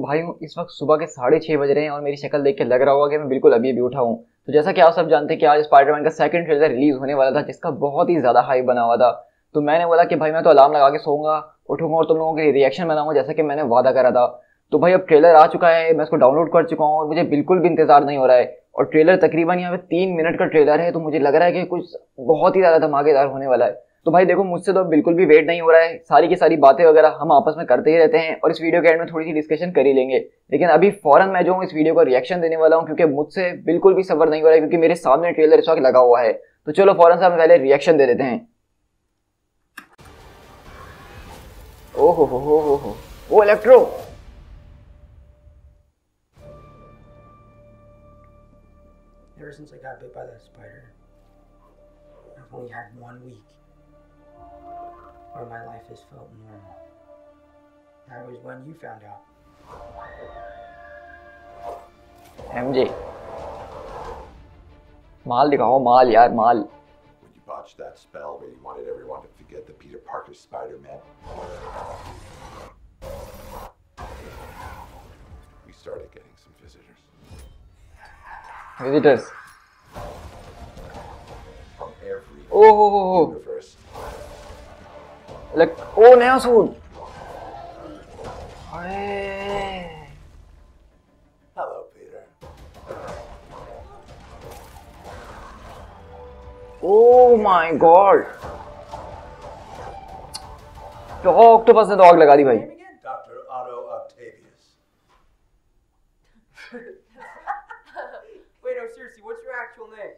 भाई इस वक्त सुबह के 6:30 बज रहे हैं और मेरी शक्ल देख के लग रहा होगा कि मैं बिल्कुल अभी अभी उठा हूँ। तो जैसा कि आप सब जानते हैं कि आज स्पाइडरमैन का सेकंड ट्रेलर रिलीज होने वाला था, जिसका बहुत ही ज्यादा हाइप बना हुआ था। तो मैंने बोला कि भाई मैं तो अलार्म लगा के सोऊंगा, उठूंगा और तुम लोगों के लिए रिएक्शन बनाऊंगा जैसा कि मैंने वादा करा था। तो भाई अब ट्रेलर आ चुका है, मैं इसको डाउनलोड कर चुका हूँ और मुझे बिल्कुल भी इंतजार नहीं हो रहा है। और ट्रेलर तकरीबन यहाँ पे 3 मिनट का ट्रेलर है, तो मुझे लग रहा है कि कुछ बहुत ही ज्यादा धमाकेदार होने वाला है। तो भाई देखो, मुझसे तो बिल्कुल भी वेट नहीं हो रहा है। सारी की सारी बातें वगैरह हम आपस में करते ही रहते हैं और इस वीडियो के एंड में थोड़ी सी डिस्कशन कर ही लेंगे। लेकिन अभी फौरन मैं जो हूँ इस वीडियो का रिएक्शन देने वाला हूँ, क्योंकि मुझसे बिल्कुल भी सब्र नहीं हो रहा है, क्योंकि मेरे सामने ट्रेलर इस वक्त लगा हुआ है। तो चलो फौरन से हम पहले रिएक्शन दे देते हैं। ओहो हो, ओ electro. Ever since I got bit by that spider, I've only had 1 week where my life has felt normal. That was when you found out. MJ, माल दिखाओ, माल यार, माल। When you botched that spell where you wanted everyone to forget the Peter Parker Spider-Man, we started getting some visitors. Visitors. From every Oh. universe. Like, oh, नया suit. Hello, Peter. Oh my God. तो octopus ने तो आग लगा दी भाई। Dr. Otto Octavius. Wait, no, seriously, what's your actual name?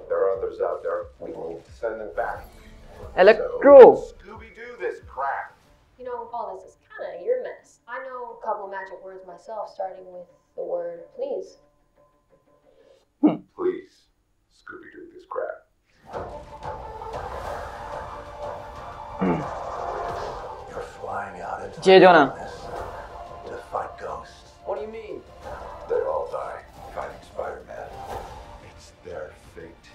There are others out there. We need to send them back. Electro. So, Scooby-Doo this crap. You know, all this is kind of your mess. I know a couple of magic words myself, starting with the word please. Please, Scooby-Doo this crap. You're flying out into Jay Jonah. to fight ghosts. What do you mean? They all die fighting Spider-Man. It's their fate.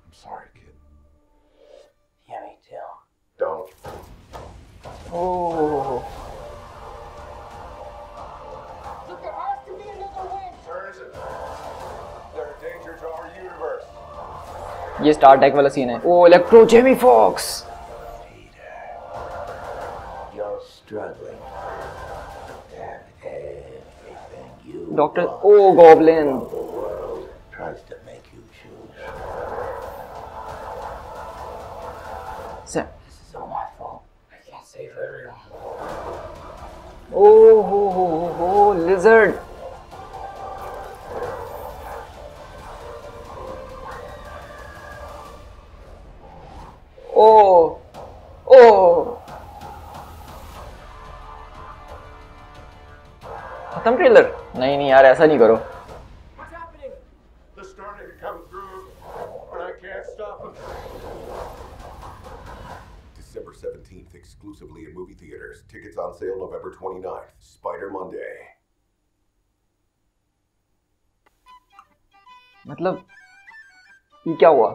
I'm sorry, kid. Yeah, me too. Don't. Oh. Look, there has to be another way. There isn't. They're a danger to our universe. ये Star Trek वाला scene है। Oh Electro, Jamie Foxx. Peter, you're struggling. And everything you doctor, want oh Goblin. the world tries to make you choose. This is all my fault. I can't save everyone. ओ हो, lizard. ओ ओ खत्म trailer? नहीं यार, ऐसा नहीं करो। What's happening? They're starting to come through, but I can't stop them. December 17th, exclusively in movie theaters. Tickets on sale November 29th. Spider Monday. मतलब ये क्या हुआ?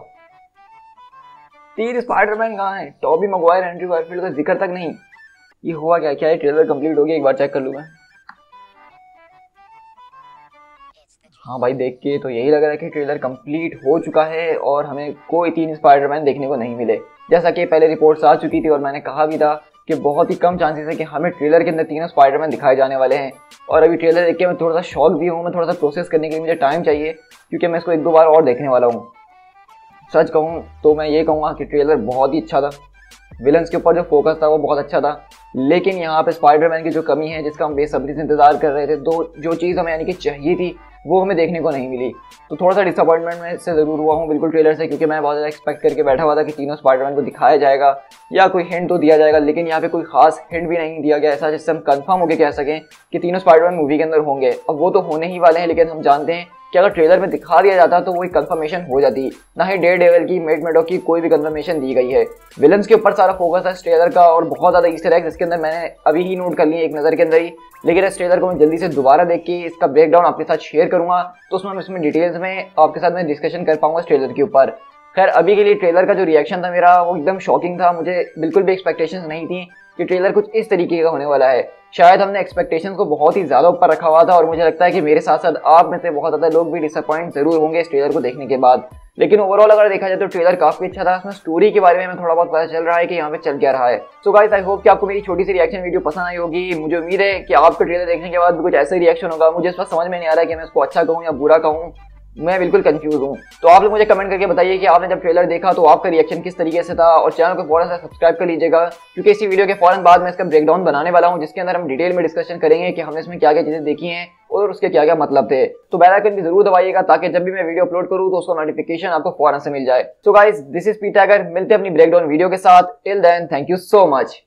3 स्पाइडरमैन कहाँ है? टॉबी मैguire, एंड्रू गारफील्ड का जिक्र तक नहीं। ये हुआ क्या? क्या ये ट्रेलर कंप्लीट हो गया? एक बार चेक कर लूँ मैं। हाँ भाई, देख के तो यही लग रहा है कि ट्रेलर कंप्लीट हो चुका है और हमें कोई 3 स्पाइडरमैन देखने को नहीं मिले। जैसा कि पहले रिपोर्ट्स आ चुकी थी और मैंने कहा भी था कि बहुत ही कम चांसेस है कि हमें ट्रेलर के अंदर 3 स्पाइडरमैन दिखाए जाने वाले हैं। और अभी ट्रेलर देख के मैं थोड़ा सा शॉक भी हूँ। मैं थोड़ा सा प्रोसेस करने के लिए मुझे टाइम चाहिए, क्योंकि मैं इसको 1-2 बार और देखने वाला हूँ। सच कहूँ तो मैं ये कहूँगा कि ट्रेलर बहुत ही अच्छा था। विलन्स के ऊपर जो फोकस था वो बहुत अच्छा था, लेकिन यहाँ पे स्पाइडरमैन की जो कमी है, जिसका हम बेसब्री से इंतजार कर रहे थे, जो चीज़ हमें यानी कि चाहिए थी, वो हमें देखने को नहीं मिली। तो थोड़ा सा डिसअपॉइंटमेंट में से ज़रूर हुआ हूँ बिल्कुल ट्रेलर से, क्योंकि मैं बहुत ज़्यादा एक्सपेक्ट करके बैठा हुआ था कि तीनों स्पाइडरमैन को दिखाया जाएगा या कोई हिंट तो दिया जाएगा, लेकिन यहाँ पे कोई खास हिंट भी नहीं दिया गया ऐसा जिससे हम कंफर्म होकर कह सकें कि तीनों स्पाइडरमैन मूवी के अंदर होंगे। अब वो तो होने ही वाले हैं, लेकिन हम जानते हैं कि अगर ट्रेलर में दिखा दिया जाता तो वो एक कंफर्मेशन हो जाती। ना ही डेयरडेविल की, मैट मैडॉक की कोई भी कंफर्मेशन दी गई है। विलन्स के ऊपर सारा फोकस है इस ट्रेलर का, और बहुत ज़्यादा ईस्टर एग्स इसके अंदर मैंने अभी ही नोट कर लिए एक नज़र के अंदर ही। लेकिन इस ट्रेलर को मैं जल्दी से दोबारा देख के इसका ब्रेकडाउन आपके साथ शेयर करूंगा, तो उसमें मैं इसमें डिटेल्स में आपके साथ मैं डिस्कशन कर पाऊंगा इस ट्रेलर के ऊपर। खैर, अभी के लिए ट्रेलर का जो रिएक्शन था मेरा वो एकदम शॉकिंग था। मुझे बिल्कुल भी एक्सपेक्टेशंस नहीं थी कि ट्रेलर कुछ इस तरीके का होने वाला है। शायद हमने एक्सपेक्टेशंस को बहुत ही ज़्यादा ऊपर रखा हुआ था और मुझे लगता है कि मेरे साथ साथ आप में से बहुत ज़्यादा लोग भी डिसअपॉइंट जरूर होंगे इस ट्रेलर को देखने के बाद। लेकिन ओवरऑल अगर देखा जाए तो ट्रेलर काफी अच्छा था। इसमें स्टोरी के बारे में हमें थोड़ा बहुत पता चल रहा है कि यहाँ पे चल क्या रहा है। सो गाइस, आई होप कि आपको मेरी छोटी सी रिएक्शन वीडियो पसंद आई होगी। मुझे उम्मीद है कि आपको ट्रेलर देखने के बाद भी कुछ ऐसा ही रिएक्शन होगा। मुझे इस बात समझ में नहीं आ रहा है कि मैं इसको अच्छा कहूँ या बुरा कहूँ, मैं बिल्कुल कंफ्यूज हूँ। तो आप लोग मुझे कमेंट करके बताइए कि आपने जब ट्रेलर देखा तो आपका रिएक्शन किस तरीके से था, और चैनल को फौरन से सब्सक्राइब कर लीजिएगा क्योंकि इसी वीडियो के फौरन बाद मैं इसका ब्रेकडाउन बनाने वाला हूँ, जिसके अंदर हम डिटेल में डिस्कशन करेंगे कि हमने इसमें क्या क्या चीजें देखी हैं और उसके क्या क्या मतलब थे। तो बेल आइकन भी जरूर दबाइएगा ताकि जब भी मैं वीडियो अपलोड करूँ तो उसका नोटिफिकेशन आपको फौरन से मिल जाए। So guys, this is P tiger. मिलते हैं अपनी ब्रेकडाउन वीडियो के साथ। Till then, thank you so much.